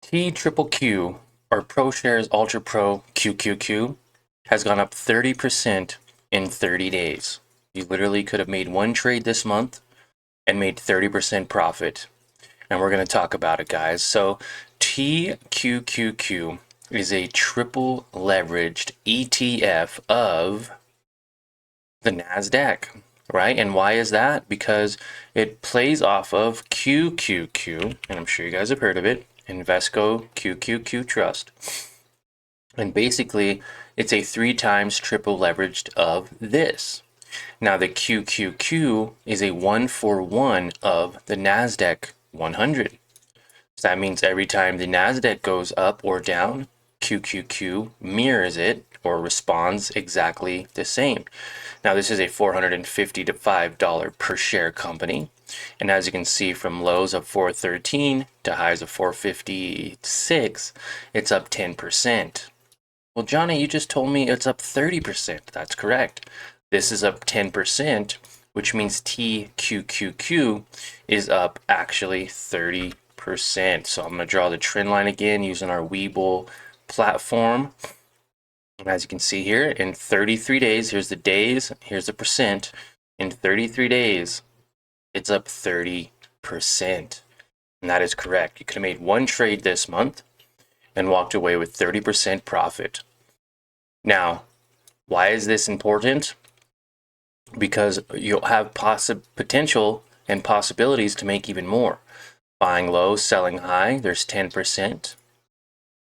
TQQQ, or ProShares Ultra Pro QQQ, has gone up 30% in 30 days. You literally could have made one trade this month and made 30% profit. And we're going to talk about it, guys. So TQQQ is a triple leveraged ETF of the NASDAQ, right? And why is that? Because it plays off of QQQ, and I'm sure you guys have heard of it, Invesco QQQ Trust. And basically, it's a 3 times triple leveraged of this. Now, the QQQ is a 1-for-1 of the NASDAQ 100. So that means every time the NASDAQ goes up or down, QQQ mirrors it or responds exactly the same. Now, this is a $450 to $5 per share company. And as you can see, from lows of 413 to highs of 456, it's up 10%. Well, Johnny, you just told me it's up 30%. That's correct. This is up 10%, which means TQQQ is up actually 30%. So I'm going to draw the trend line again using our WeBull platform. And as you can see here, in 33 days, here's the days, here's the percent. In 33 days, it's up 30%. And that is correct. You could have made one trade this month and walked away with 30% profit. Now, why is this important? Because you'll have potential and possibilities to make even more. Buying low, selling high, there's 10%.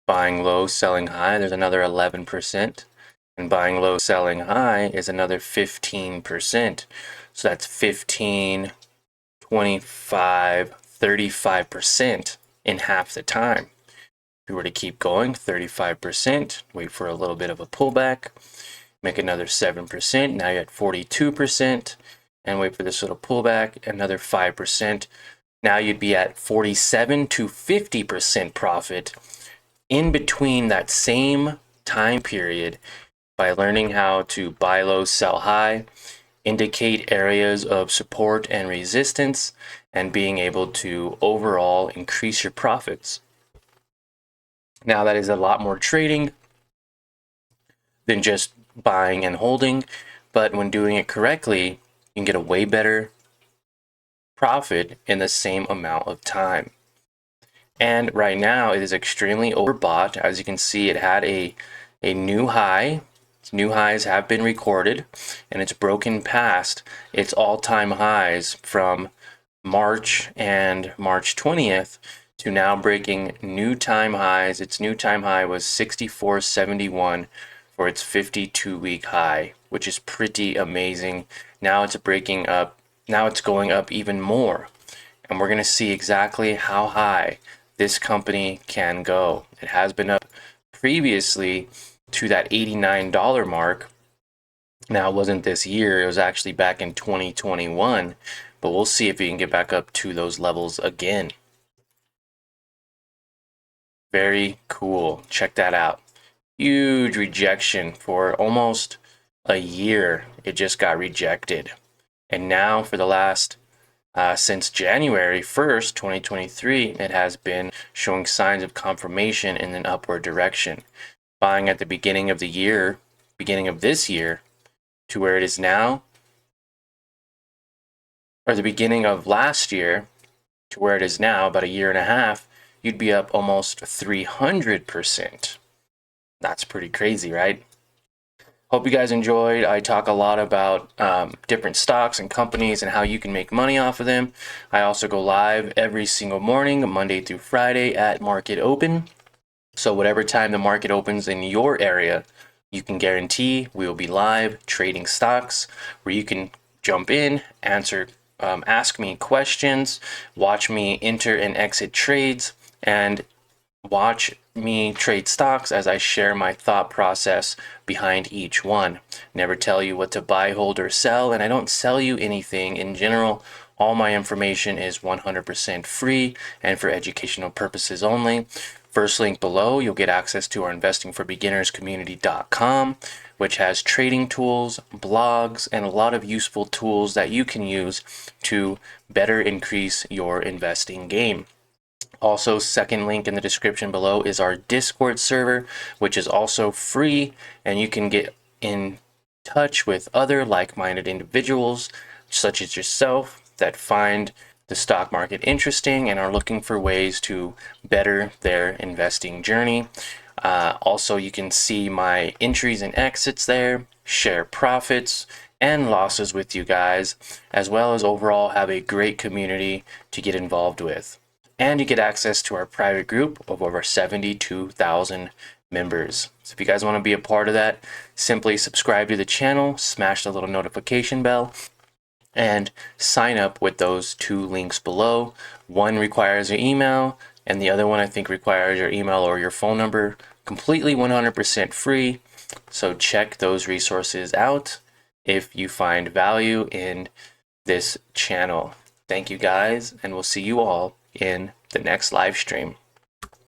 Buying low, selling high, there's another 11%. And buying low, selling high is another 15%. So that's 15, 25, 35% in half the time. If we were to keep going, 35%, wait for a little bit of a pullback, make another 7%, now you're at 42%, and wait for this little pullback, another 5%. Now you'd be at 47 to 50% profit in between that same time period by learning how to buy low, sell high, indicate areas of support and resistance, and being able to overall increase your profits. Now, that is a lot more trading than just buying and holding, but when doing it correctly, you can get a way better profit in the same amount of time. And right now, it is extremely overbought. As you can see, it had a new high. New highs have been recorded, and it's broken past its all-time highs from March and March 20th to now breaking new time highs. Its new time high was 64.71 for its 52-week high, which is pretty amazing. Now it's breaking up. Now it's going up even more, and we're going to see exactly how high this company can go. It has been up previously to that $89 mark. Now, it wasn't this year, it was actually back in 2021, but we'll see if we can get back up to those levels again. Very cool. Check that out. Huge rejection for almost a year. It just got rejected. And now for the last since January 1st, 2023, it has been showing signs of confirmation in an upward direction. Buying at the beginning of the year, beginning of this year, to where it is now, or the beginning of last year to where it is now, about a year and a half, you'd be up almost 300%. That's pretty crazy, right? Hope you guys enjoyed. I talk a lot about different stocks and companies and how you can make money off of them. I also go live every single morning, Monday through Friday at market open. So whatever time the market opens in your area, you can guarantee we will be live trading stocks where you can jump in, ask me questions, watch me enter and exit trades, and watch me trade stocks as I share my thought process behind each one. Never tell you what to buy, hold, or sell, and I don't sell you anything in general. All my information is 100% free and for educational purposes only. First link below, you'll get access to our investingforbeginnerscommunity.com, which has trading tools, blogs, and a lot of useful tools that you can use to better increase your investing game. Also, second link in the description below is our Discord server, which is also free, and you can get in touch with other like-minded individuals such as yourself that find the stock market interesting and are looking for ways to better their investing journey. Also, you can see my entries and exits there, share profits and losses with you guys, as well as overall have a great community to get involved with. And you get access to our private group of over 72,000 members. So if you guys want to be a part of that, simply subscribe to the channel, smash the little notification bell, and sign up with those two links below. One requires your email, and the other one I think requires your email or your phone number. Completely 100% free. So check those resources out if you find value in this channel. Thank you guys, and we'll see you all in the next live stream.